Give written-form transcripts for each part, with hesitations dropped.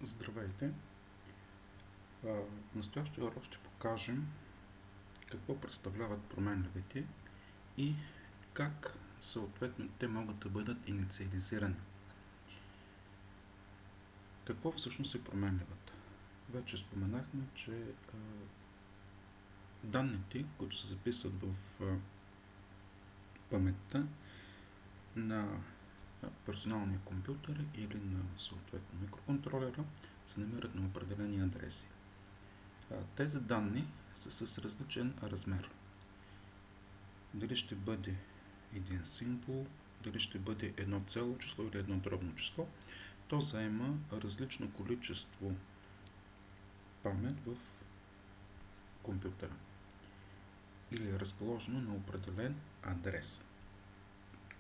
Здравейте! В настоящия урок ще покажем какво представляват променливите и как съответно те могат да бъдат инициализирани. Какво всъщност е променливата? Вече споменахме, че данните, които се записват в паметта на персоналния компютър или на съответно микроконтролера, се намират на определени адреси. Тези данни са с различен размер. Дали ще бъде един символ, дали ще бъде едно цяло число или едно дробно число, то заема различно количество памет в компютъра или е разположено на определен адрес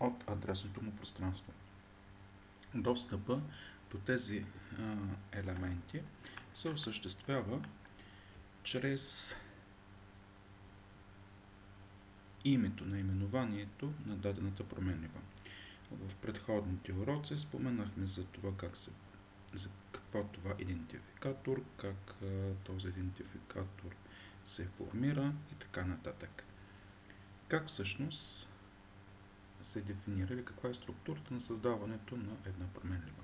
от адресното му пространство. Достъпа до тези елементи се осъществява чрез името, наименованието на дадената променлива. В предходните уроци споменахме за това какво е това идентификатор, как този идентификатор се формира и така нататък. Как всъщност се дефинира или каква е структурата на създаването на една променлива.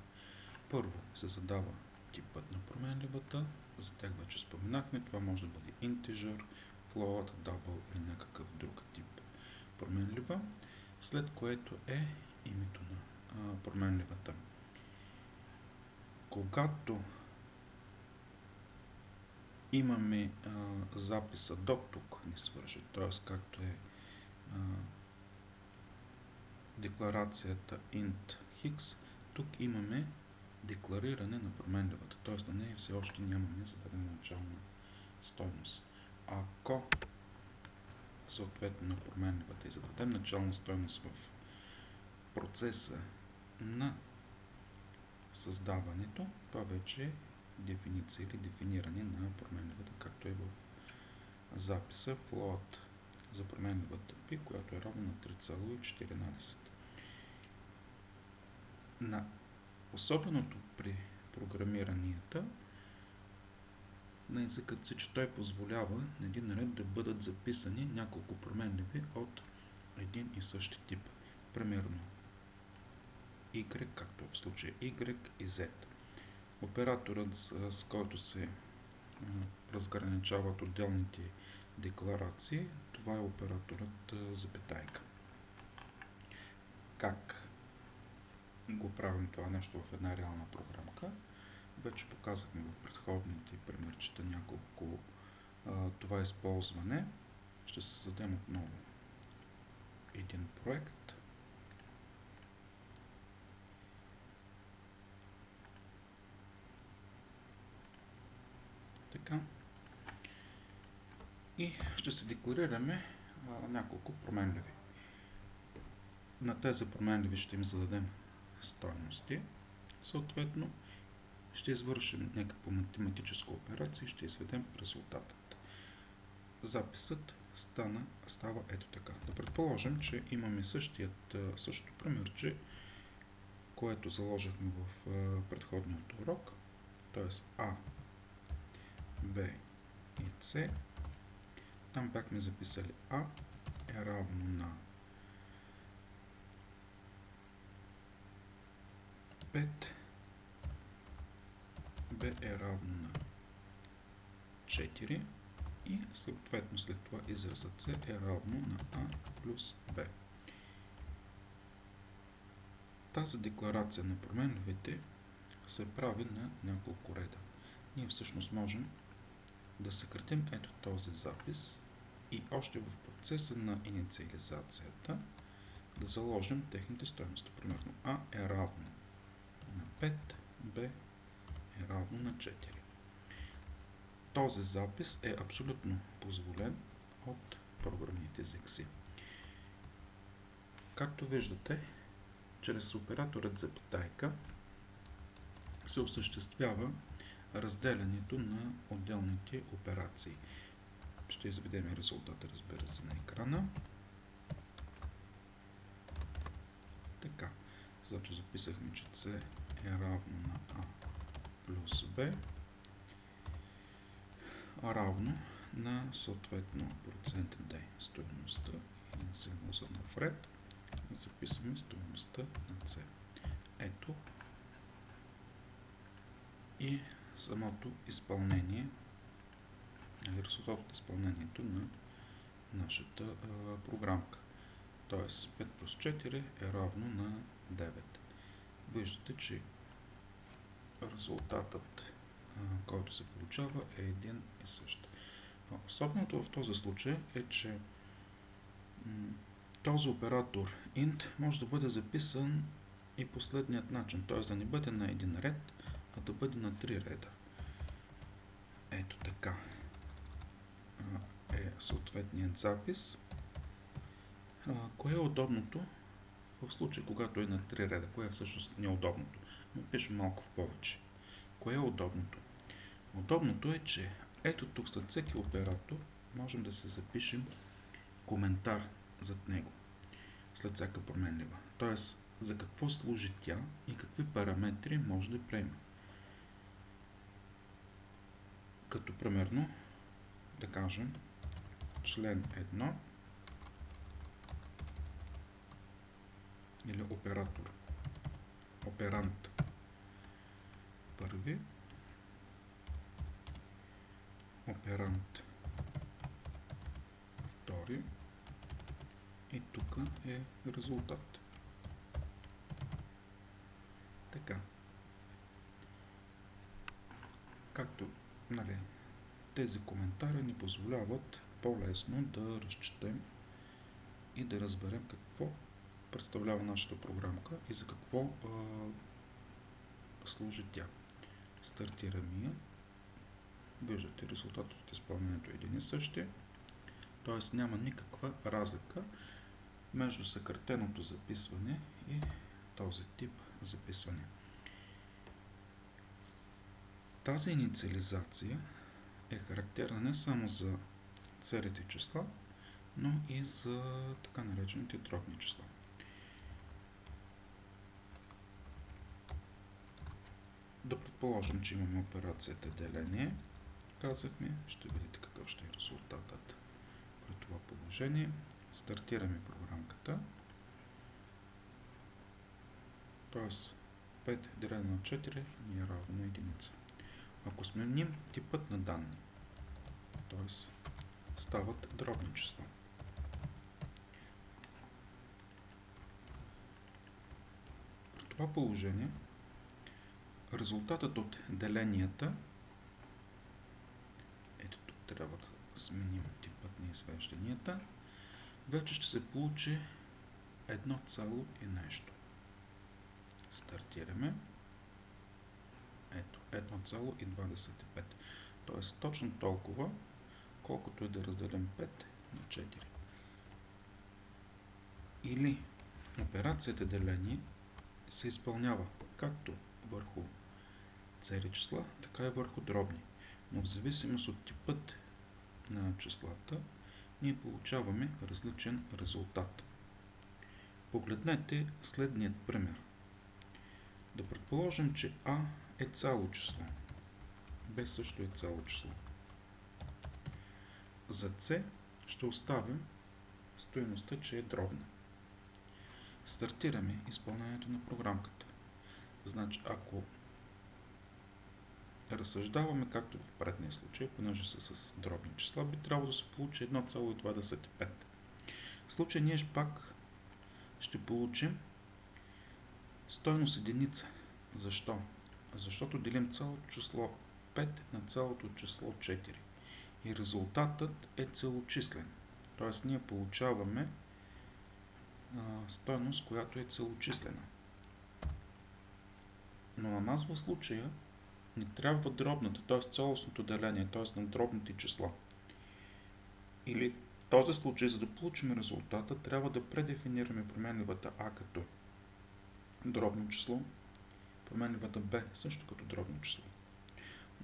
Първо се задава типът на променливата, за тях вече споменахме, това може да бъде integer, float, double или някакъв друг тип променлива, след което е името на променливата. Когато имаме записа до тук ни свърши, т.е. както е декларацията int x, тук имаме деклариране на променливата, т.е. на нея все още нямаме зададена начална стойност. Ако съответно на променливата и зададем начална стойност в процеса на създаването, това вече е дефиниция или дефиниране на променливата, както е в записа float за променливата π, която е равна на 3,14. На особеното при програмиранията на езикът си, че той позволява на един ред да бъдат записани няколко променливи от един и същи тип. Примерно Y, както в случая Y и Z. Операторът, с който се разграничават отделните декларации, това е операторът запетайка. Как го правим това нещо в една реална програмка? Вече показахме в предходните примерчета няколко това използване. Ще създадем отново един проект. Така. И ще се декларираме няколко променливи. На тези променливи ще им зададем стойности. Съответно, ще извършим някаква математическа операция и ще изведем резултатът. Записът става ето така. Да предположим, че имаме същото примерче, което заложихме в предходният урок, т.е. А, Б и С. Там бяхме записали А е равно на 5, Б е равно на 4 и съответно след това изразът С е равно на А плюс Б. Тази декларация на променливите се прави на няколко реда. Ние всъщност можем да съкратим ето този запис и още в процеса на инициализацията да заложим техните стойности. Примерно А е равно на 5, Б е равно на 4. Този запис е абсолютно позволен от програмните езици. Както виждате, чрез операторът запетайка се осъществява разделянето на отделните операции. Ще изведем резултата, разбира се, на екрана. Така, значи записахме, че C е равно на A плюс b равно на съответно процент d стойността и на сигнал за нов ред. Записваме стойността на c. Ето и самото изпълнение, резултат от изпълнението на нашата програмка. Тоест 5 плюс 4 е равно на 9. Виждате, че резултатът, който се получава, е един и същ. Особеното в този случай е, че този оператор int може да бъде записан и последният начин, т.е. да не бъде на един ред, а да бъде на 3 реда. Ето така е съответният запис. Кое е удобното в случай, когато е на 3 реда? Кое е всъщност неудобното? Но пишем малко в повече. Кое е удобното? Удобното е, че ето тук след всеки оператор можем да се запишем коментар зад него, след всяка променлива. Тоест, за какво служи тя и какви параметри може да приеме. Като примерно, да кажем, член 1 или оператор, оперант първи, оперант втори и тук е резултат. Така. Както, тези коментари ни позволяват по-лесно да разчетем и да разберем какво представлява нашата програмка и за какво служи тя. Стартираме я. Виждате, резултатът от изпълнението е един и същи, т.е. няма никаква разлика между съкратеното записване и този тип записване. Тази инициализация е характерна не само за целите числа, но и за така наречените дробни числа. Да предположим, че имаме операцията деление. Казахме, ще видите какъв ще е резултатът при това положение. Стартираме програмката. Т.е. 5 делено на 4 ни е равно на единица. Ако сменим типът на данни, т.е. стават дробни числа. При това положение резултатът от деленията, ето тук трябва да сменим типът на извежданията, вече ще се получи 1 и нещо. Стартираме. Ето 1,25. Т.е. точно толкова, колкото е да разделим 5 на 4. Или операцията деление се изпълнява както върху цели числа, така и върху дробни. Но в зависимост от типът на числата, ние получаваме различен резултат. Погледнете следният пример. Да предположим, че А е цяло число. Б също е цяло число. За С ще оставим стойността, че е дробна. Стартираме изпълнението на програмката. Значи, ако разсъждаваме както в предния случай, понеже са с дробни числа, би трябвало да се получи 1,25. В случай ние пак ще получим стойност единица. Защо? Защото делим цялото число 5 на цялото число 4. И резултатът е целочислен. Т.е. ние получаваме стойност, която е целочислена. Но на нас в случая ни трябва дробната, т.е. цялостното деление, т.е. на дробните числа. Или в този случай, за да получим резултата, трябва да предефинираме променливата А като дробно число, променливата Б също като дробно число.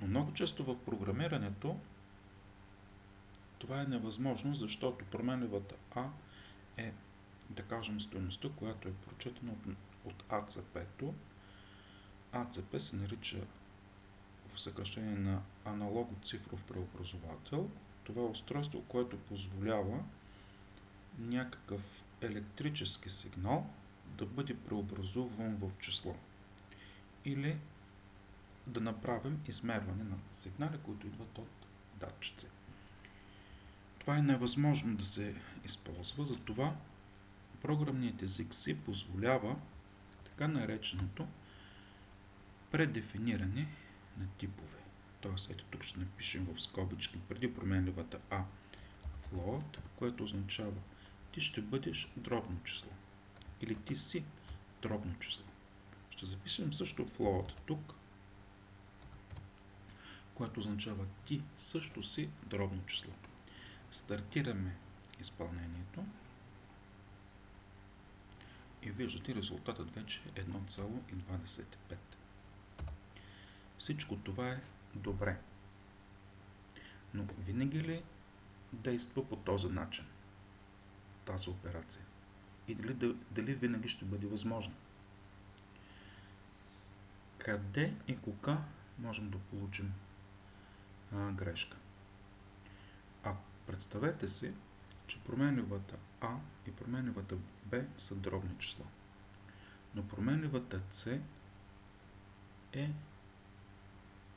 Но много често в програмирането това е невъзможно, защото променливата А е, да кажем, стойността, която е прочетена от АЦП-то. АЦП се нарича в съкръщение на аналого-цифров преобразовател. Това е устройство, което позволява някакъв електрически сигнал да бъде преобразуван в число. Или да направим измерване на сигнали, които идват от датчици. Това е невъзможно да се използва, затова програмният език C позволява така нареченото предефиниране на типове. Тоест, ето тук ще напишем в скобички преди променливата A float, което означава ти ще бъдеш дробно число. Или ти си дробно число. Ще запишем също float тук, което означава ти също си дробно число. Стартираме изпълнението и виждате резултатът вече е 1,25. Всичко това е добре. Но винаги ли действа по този начин тази операция? И дали винаги ще бъде възможно? Къде и кога можем да получим грешка? Представете си, че променливата А и променливата Б са дробни числа, но променливата С е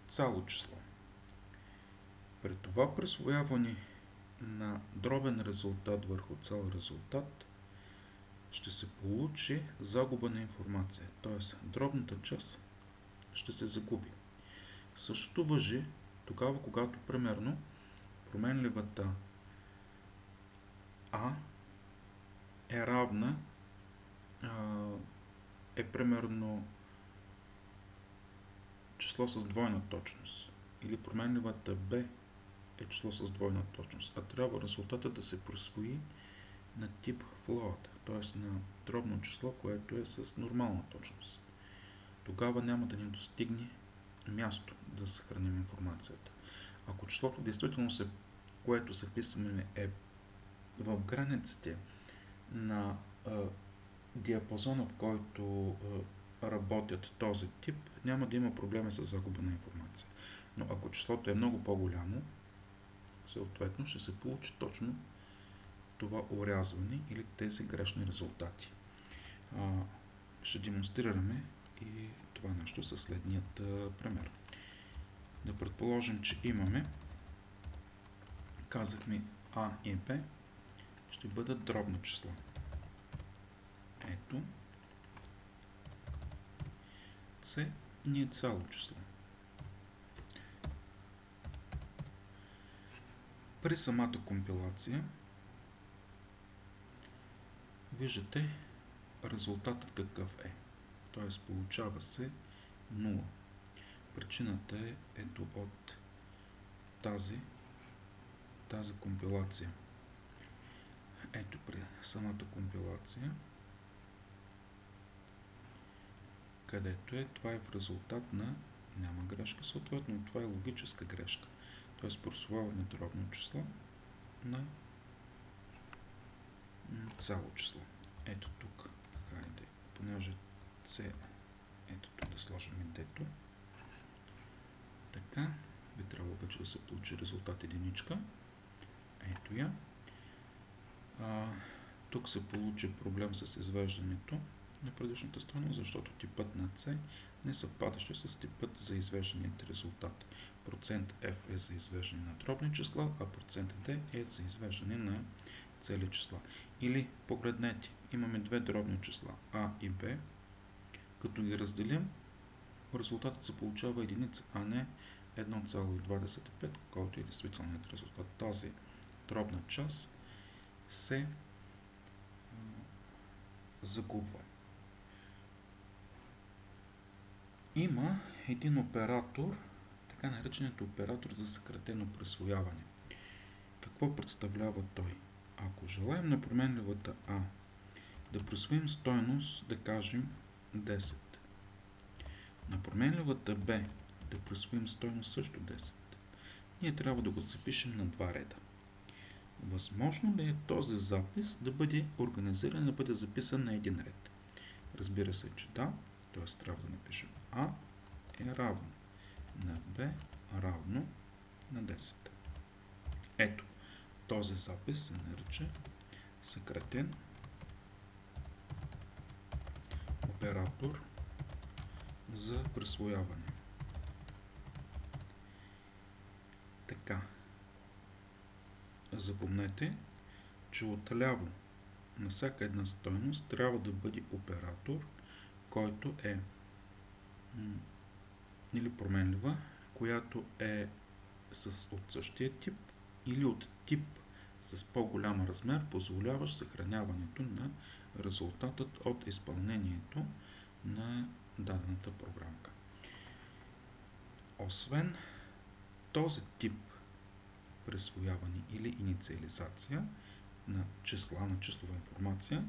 цяло число. При това присвояване на дробен резултат върху цял резултат ще се получи загуба на информация, т.е. дробната част ще се загуби. Същото важи тогава, когато примерно променливата А е равна примерно число с двойна точност, или променливата Б е число с двойна точност, а трябва резултатът да се присвои на тип float, т.е. на дробно число, което е с нормална точност. Тогава няма да ни достигне място да съхраним информацията. Ако числото действително което се вписваме е в границите на диапазона, в който работят този тип, няма да има проблеми с загуба на информация. Но ако числото е много по-голямо, съответно ще се получи точно това орязване или тези грешни резултати. Ще демонстрираме и това нещо със следният пример. Да предположим, че имаме, казахме А и Б ще бъдат дробни числа. Ето, С ни е цяло число. При самата компилация виждате резултатът какъв е. Т.е. получава се 0. Причината е от тази компилация. Ето при самата компилация, където това е в резултат на няма грешка, съответно това е логическа грешка. Т.е. присвояваме дробно число на цяло число. Ето тук, хайде, понеже С, ето тук да сложим и дето. Така, би трябвало вече да се получи резултат единичка. Ето я. Тук се получи проблем с извеждането на предишната стойност, защото типът на C не съвпадаше с типът за извеждания резултат. Процент F е за извеждане на дробни числа, а процент D е за извеждане на цели числа. Или погледнете, имаме две дробни числа A и B, като ги разделим, резултатът се получава единица, а не 1,25, който е действителният резултат. Тази дробна част се загубва. Има един оператор, така нареченият оператор за съкратено присвояване. Какво представлява той? Ако желаем на променливата А да присвоим стойност, да кажем 10, на променливата Б да присвоим стойност също 10, ние трябва да го запишем на два реда. Възможно ли е този запис да бъде организиран, да бъде записан на един ред? Разбира се, че да, т.е. трябва да напишем А е равно на b равно на 10. Ето, този запис се нарича съкратен оператор за присвояване. Така, запомнете, че отляво на всяка една стойност трябва да бъде оператор, който е или променлива, която е от същия тип или от тип с по-голям размер, позволяващ съхраняването на резултатът от изпълнението на дадената програмка. Освен този тип присвояване или инициализация на числа, на числова информация,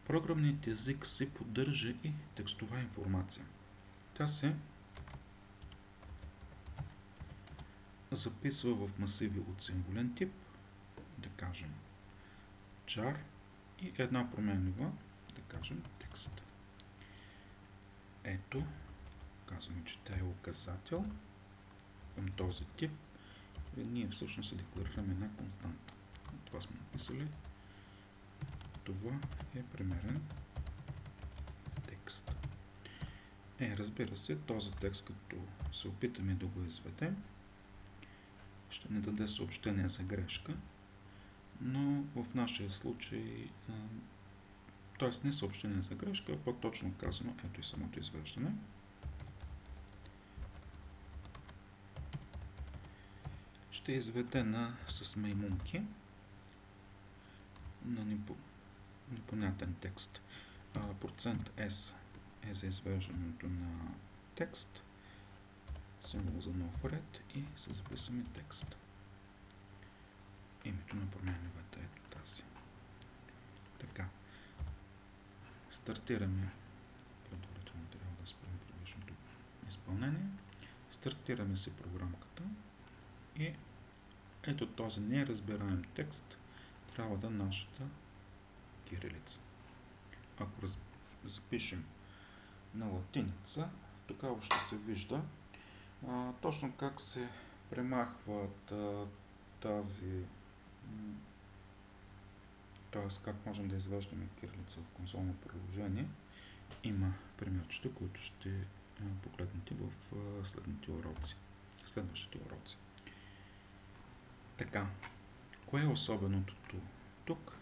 програмният език се поддържа и текстова информация. Тя се записва в масиви от символен тип, да кажем char, и една променлива, да кажем текст. Ето, казваме, че тя е указател към този тип и ние всъщност декларираме една константа. Това сме написали. Това е примерен текст. Разбира се, този текст, като се опитаме да го изведем, ще ни даде съобщение за грешка, но в нашия случай, т.е. не съобщение за грешка, а по-точно казано, ето и самото извеждане. Ще изведена с маймунки на непонятен текст. Процент S е за извеждането на текст, символ за нов ред и се записваме текст. Името на променливата е тази. Така. Стартираме. Предварително трябва да спрем предишното изпълнение. Стартираме си програмката и ето този неразбираем текст трябва да е нашата кирилица. Ако запишем на латиница, тогава ще се вижда точно как се премахват тази, т.е. как можем да извеждаме кирилица в консолно приложение. Има примерчета, които ще погледнете в следващите уроци. Така, кое е особеното тук?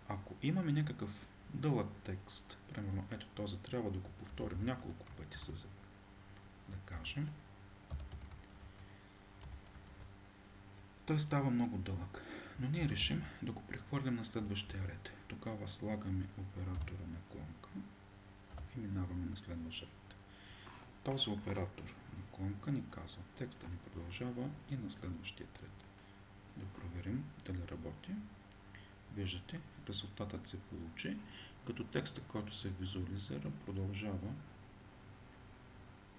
Ако имаме някакъв дълъг текст, примерно ето този, трябва да го повторим няколко пъти, да кажем, той става много дълъг, но ние решим да го прехвърлим на следващия ред. Тогава слагаме оператора на клонка и минаваме на следващия ред. Този оператор на клонка ни казва, текста ни продължава и на следващия ред. Да проверим дали работи. Виждате, резултатът се получи, като текстът, който се визуализира, продължава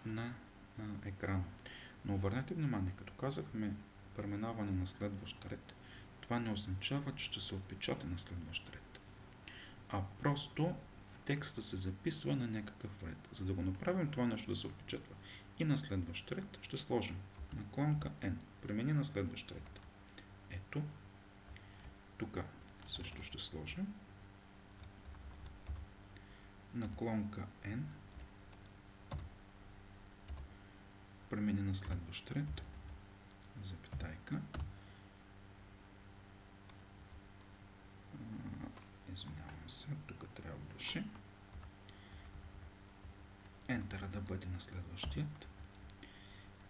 на екрана. Но обърнете внимание, като казахме преминаване на следващ ред, това не означава, че ще се отпечата на следващ ред, а просто текста се записва на някакъв ред. За да го направим това нещо да се отпечатва и на следващ ред, ще сложим наклонка N, премени на следващ ред. Ето, тук също ще сложим наклонка N, премени на следващ ред, запитайка, извинявам се, тук трябваше Enter да бъде на следващият.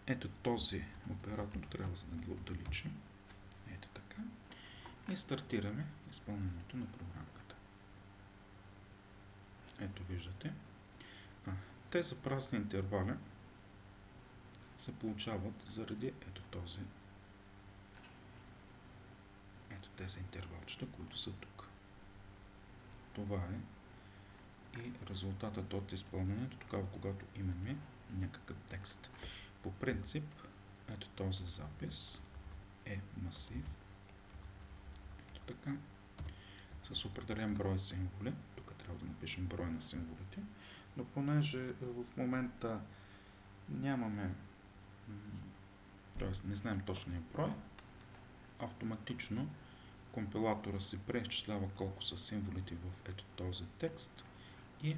Ето този оператор трябва да ги отдалечим. Ето така. И стартираме изпълнението на програмката. Ето виждате. Тези празни интервали се получават заради ето тези интервалчета, които са тук. Това е и резултатът от изпълнението, тогава когато имаме някакъв текст. По принцип, ето този запис е масив. Ето така. С определен брой символи. Тук трябва да напишем брой на символите. Но понеже в момента нямаме, т.е. не знаем точния брой, автоматично компилатора си преизчислява колко са символите в ето този текст и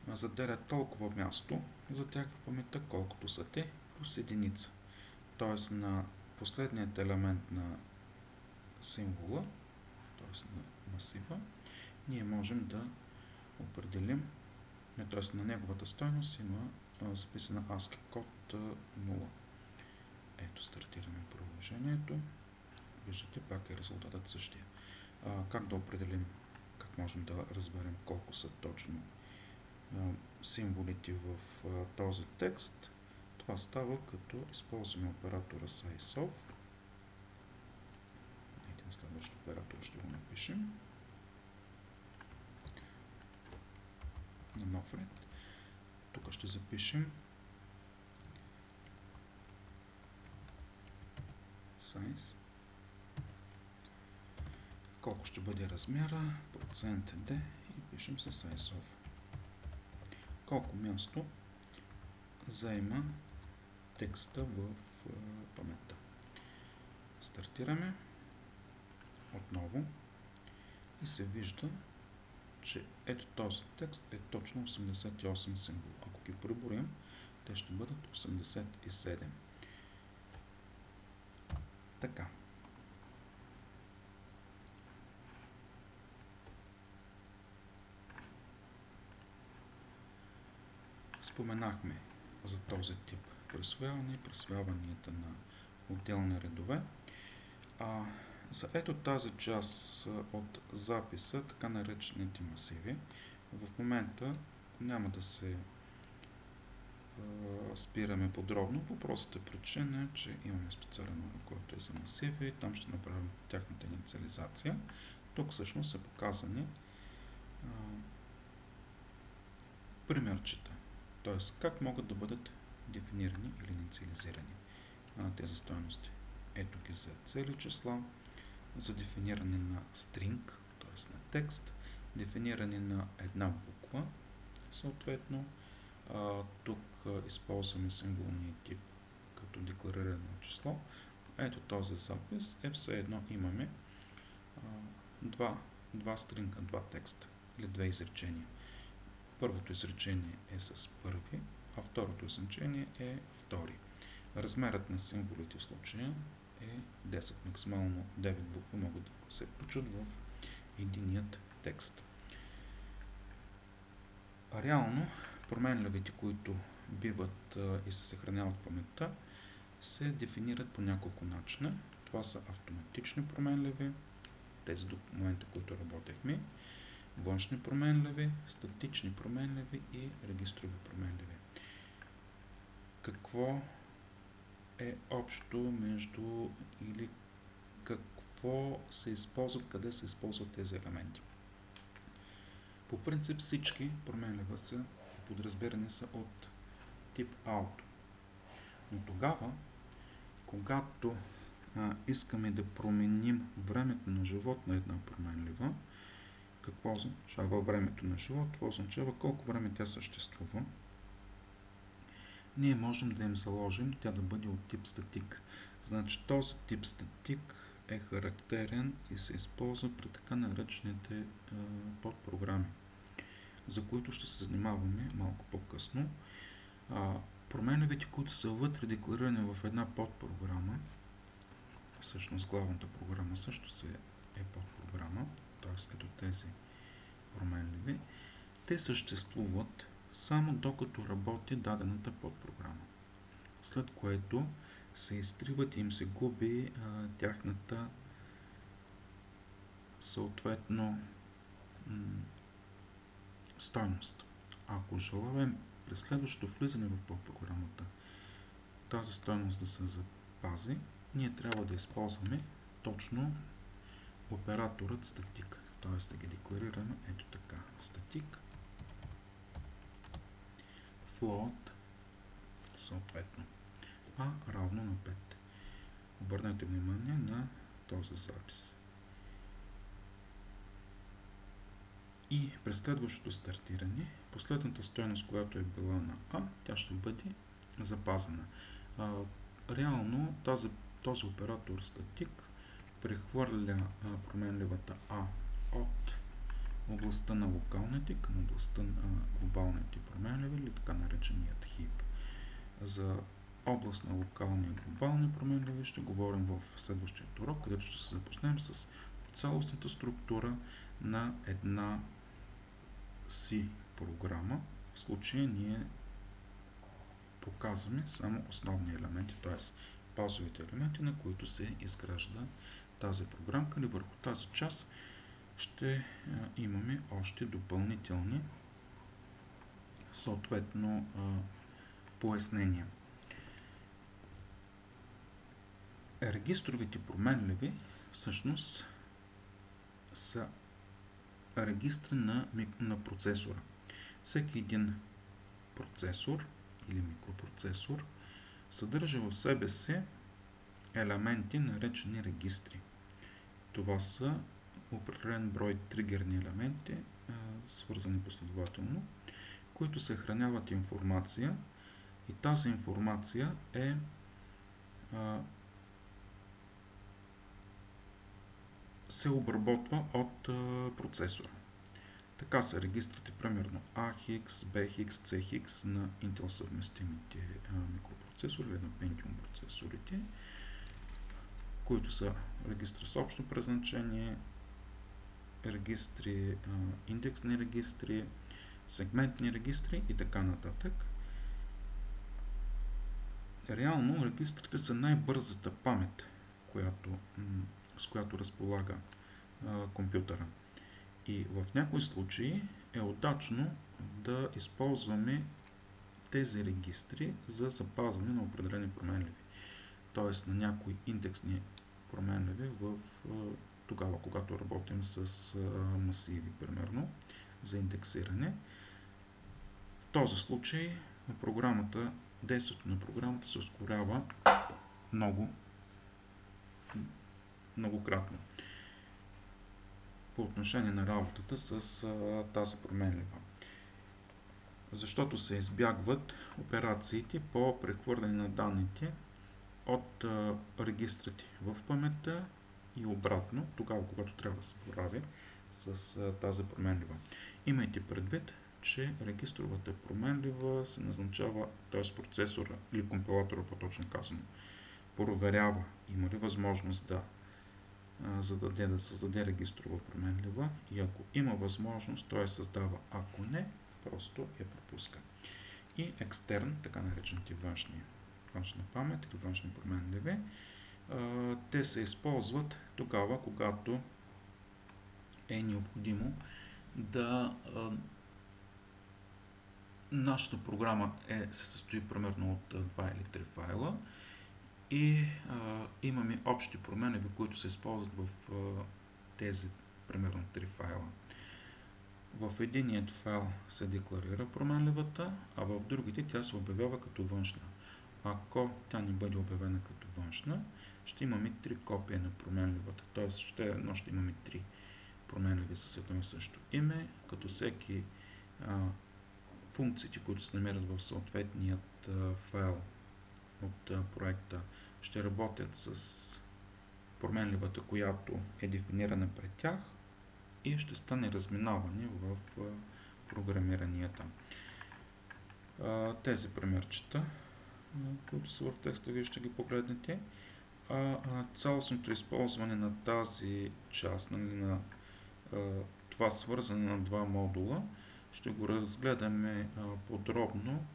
заделя толкова място за тях в паметта, колкото са те, плюс единица. Т.е. на последният елемент на символа, т.е. на масива, ние можем да определим, т.е. на неговата стойност има записана ASCII код 0. Ето, стартираме приложението. Виждате, пак е резултатът същия. Как да определим, как можем да разберем колко са точно символите в този текст? Това става като използваме оператора sizeOf. Един следващ оператор ще го напишем на нов ред. Тук ще запишем size. Колко ще бъде размера, процент D и пишем се sizeOf. Колко място заема текста в паметта. Стартираме отново и се вижда, че ето този текст е точно 88 символа. Ако ги преброим, те ще бъдат 87. Така. Споменахме за този тип присвояване и присвояванията на отделни редове. За ето тази част от записа, така наречените масиви, в момента няма да се спираме подробно. По простата причина, че имаме специален урок, който е за масиви и там ще направим тяхната инициализация. Тук всъщност са показани примерчета, т.е. как могат да бъдат дефинирани или инициализирани тези стойности. Ето ги за цели числа, за дефиниране на стринг, т.е. на текст, дефиниране на една буква, съответно. Тук използваме символния тип като декларирано число. Ето този запис е все едно имаме два стринга, два текста или две изречения. Първото изречение е с първи, а второто изречение е втори. Размерът на символите в случая е 10. Максимално 9 букви могат да се включат в единият текст. Реално, променливите, които биват и се съхраняват в паметта, се дефинират по няколко начина. Това са автоматични променливи, тези до момента, които работехме, външни променливи, статични променливи и регистрови променливи. Какво е общо между или какво се използват, къде се използват тези елементи? По принцип всички променливи са подразбирани са от тип auto. Но тогава, когато искаме да променим времето на живот на една променлива, какво означава времето на живот? Това означава колко време тя съществува. Ние можем да им заложим тя да бъде от тип статик. Значи този тип статик е характерен и се използва при така наречените подпрограми, за които ще се занимаваме малко по-късно. Променливите, които са вътре декларирани в една подпрограма, всъщност главната програма също е подпрограма, т.е. ето тези променливи, те съществуват само докато работи дадената подпрограма, след което се изтриват и им се губи тяхната съответно стойност. Ако желаем при следващото влизане в подпрограмата тази стойност да се запази, ние трябва да използваме точно операторът статик, т.е. да ги декларираме ето така. Статик float съответно a равно на 5. Обърнете внимание на този запис. И през следващото стартиране, последната стойност, която е била на А, тя ще бъде запазена. Реално този оператор статик прехвърля променливата А от областта на локалните към областта на глобалните променливи, или така нареченият хип. За област на локални и глобални променливи ще говорим в следващия урок, където ще се запознаем с цялостната структура на една C програма. В случая ние показваме само основни елементи, т.е. базовите елементи, на които се изгражда тази програмка, или върху тази част ще имаме още допълнителни съответно пояснения. Регистровите променливи всъщност са регистри на процесора. Всеки един процесор или микропроцесор съдържа в себе си елементи, наречени регистри. Това са определен брой тригерни елементи, свързани последователно, които съхраняват информация, и тази информация се обработва от процесора. Така са регистрите примерно AHX, BHX, CHX на Intel съвместимите микропроцесори или на Pentium процесорите, които са регистри с общо предназначение, регистри, индексни регистри, сегментни регистри и така нататък. Реално регистрите са най-бързата памет, с която разполага компютъра. И в някои случаи е удачно да използваме тези регистри за запазване на определени променливи. Т.е. на някои индексни променливи тогава, когато работим с масиви, примерно, за индексиране. В този случай действието на програмата се ускорява многократно по отношение на работата с тази променлива. Защото се избягват операциите по прехвърляне на данните от регистрите в паметта и обратно, тогава когато трябва да се борави с тази променлива. Имайте предвид, че регистровата променлива се назначава, т.е. процесора или компилатора, по-точно казано, проверява има ли възможност да създаде регистрова променлива, и ако има възможност, той я създава, ако не, просто я пропуска. И екстерн, така наречените външна памет или външни променливи, те се използват тогава, когато е необходимо нашата програма се състои примерно от 2 или 3 файла и имаме общи променливи, които се използват в тези примерно 3 файла. В единият файл се декларира променливата, а в другите тя се обявява като външна. Ако тя не бъде обявена като външна, ще имаме 3 копия на променливата, т.е. ще имаме 3 променливи с едно и също име, като всеки функциите, които се намират в съответният файл от проекта, ще работят с променливата, която е дефинирана пред тях, и ще стане разминаване в програмиранията. Тези примерчета, които са в текста, вие ще ги погледнете. Цялостното използване на тази част, на това свързане на два модула, ще го разгледаме подробно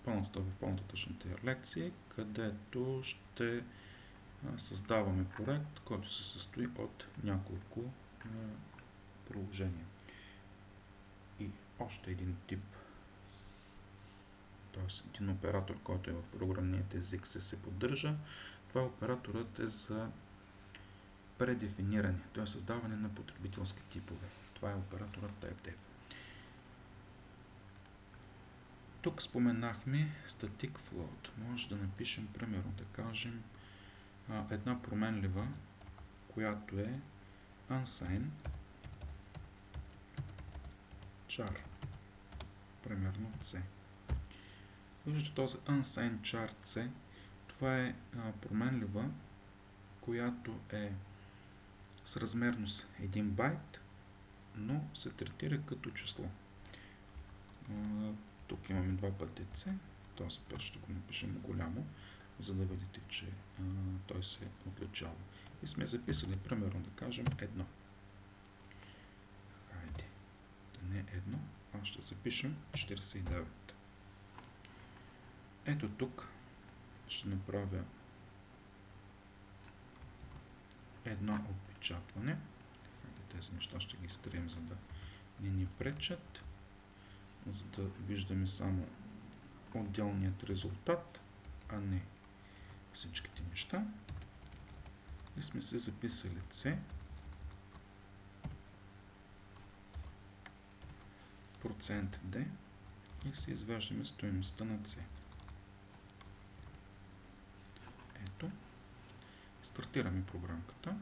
в по-нататъчните лекции, където ще създаваме проект, който се състои от няколко приложения. И още един тип, т.е. един оператор, който е в програмният език се поддържа. Това операторът е за предефиниране, т.е. създаване на потребителски типове. Това е операторът TypeDef. Тук споменахме static float. Може да напишем, примерно, да кажем една променлива, която е unsigned, char, примерно C. Виждате този unsigned char C, това е променлива, която е с размерност 1 байт, но се третира като число. Тук имаме два пъти C, този път ще го напишем голямо, за да видите, че той се отличава. И сме записали, примерно да кажем 1. Хайде, да не е 1, а ще запишем 49. Ето тук ще направя едно отпечатване. Тези неща ще ги изтрием, за да не ни пречат, за да виждаме само отделният резултат, а не всичките неща. И сме се записали C, процент D и се изваждаме стойността на C. Ето, стартираме програмката.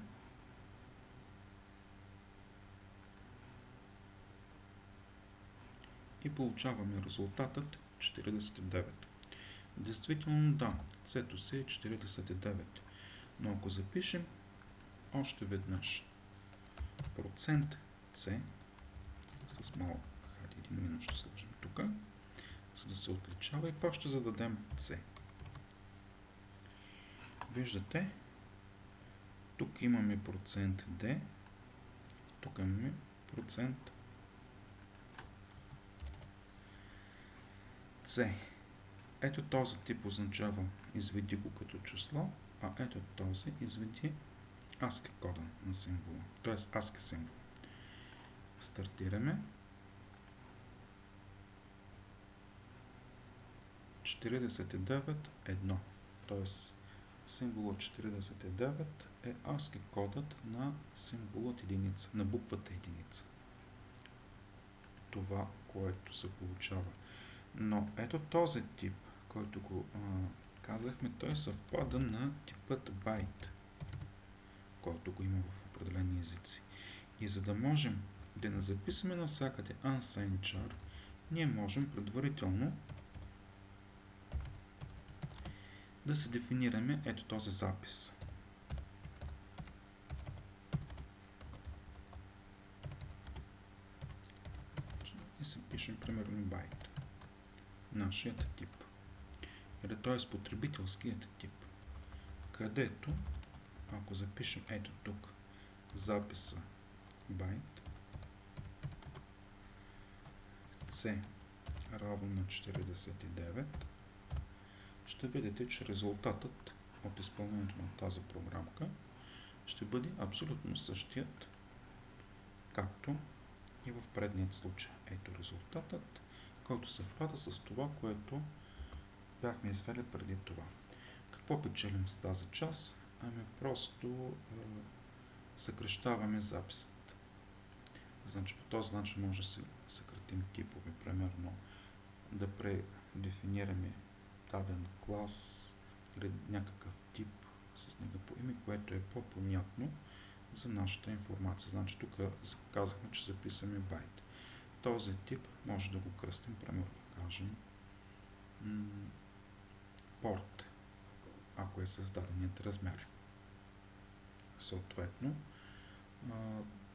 И получаваме резултатът 49. Действително да, C-то си е 49. Но ако запишем още веднъж процент C, с малко, един минут ще сложим тук, за да се отличава и пак ще зададем C. Виждате, тук имаме процент D, тук имаме процент C. Ето този тип означава изведи го като число, а ето този изведи ASCII кода на символа, т.е. ASCII символ. Стартираме. 49.1, т.е. символът 49 е ASCII кодът на символът единица, на буквата единица. Това, което се получава. Но ето този тип, който го казахме, той съвпада на типът байт, който го има в определени езици. И за да можем да не записваме навсякъде unsigned char, ние можем предварително да се дефинираме ето този запис. И се пишем примерно байт. Нашият тип. Или т.е. потребителският тип. Където, ако запишем ето тук записа байт, C равно на 49, ще видите, че резултатът от изпълнението на тази програмка ще бъде абсолютно същият, както и в предният случай. Ето резултатът, който съвпада с това, което бяхме извели преди това. Какво печелим с тази част? Ами просто съкръщаваме записът. Значи по този начин може да се съкратим типове. Примерно да предефинираме даден клас или някакъв тип с някакво име, което е по-понятно за нашата информация. Значи тук казахме, че записваме байт. Този тип може да го кръстим, примерно да кажем порт, ако е създаденият размер. Съответно,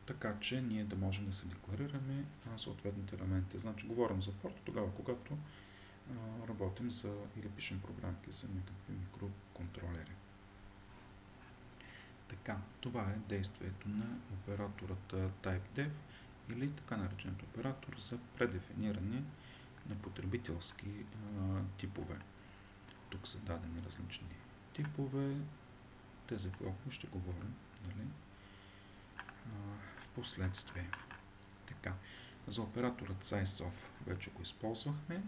така че ние да можем да се декларираме съответните елементи. Значи говорим за порт тогава, когато работим или пишем програмки за някакви микроконтролери. Така, това е действието на оператората TypeDef или така нареченият оператор за предефиниране на потребителски типове. Тук са дадени различни типове. Тези влогове ще говорим в последствие. Така, за операторът sizeOf вече го използвахме.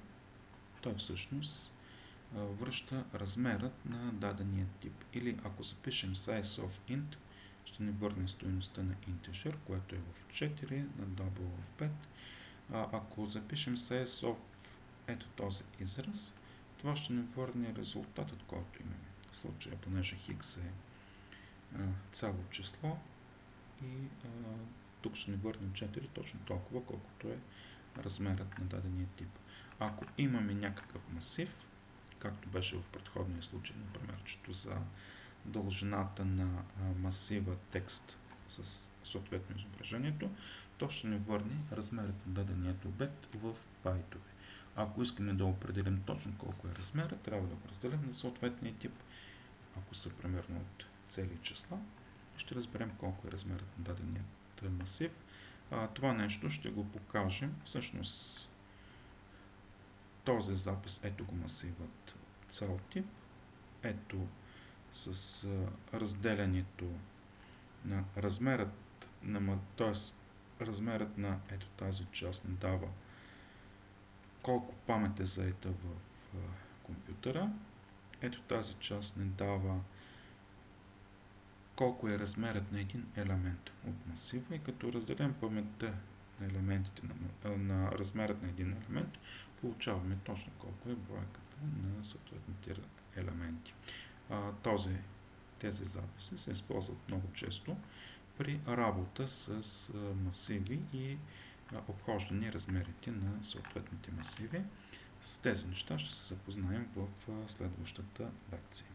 Той всъщност връща размерът на дадения тип. Или ако запишем sizeOf_int, ще ни върне стойността на integer, което е в 4, на double в 5. Ако запишем sizeOf ето този израз, това ще ни върне резултатът, който имаме. В случая, понеже x е цяло число и тук ще ни върне 4 точно толкова, колкото е размерът на дадения тип. Ако имаме някакъв масив, както беше в предходния случай, например, чето за дължината на масива текст с съответно изображението, то ще ни върне размерът на даденият обект в байтове. Ако искаме да определим точно колко е размера, трябва да го разделим на съответния тип. Ако са примерно от цели числа, ще разберем колко е размерът на даденият масив. Това нещо ще го покажем. Всъщност този запис, ето го масивът цял тип, ето с разделянето на размерът т.е. размерът на ето тази част ни дава колко памет е заета в компютъра. Ето тази част ни дава колко е размерът на един елемент от масива и като разделим паметта на елементите на размерът на един елемент, получаваме точно колко е бройката на съответните елементи. Тези записи се използват много често при работа с масиви и обхождане размерите на съответните масиви. С тези неща ще се запознаем в следващата лекция.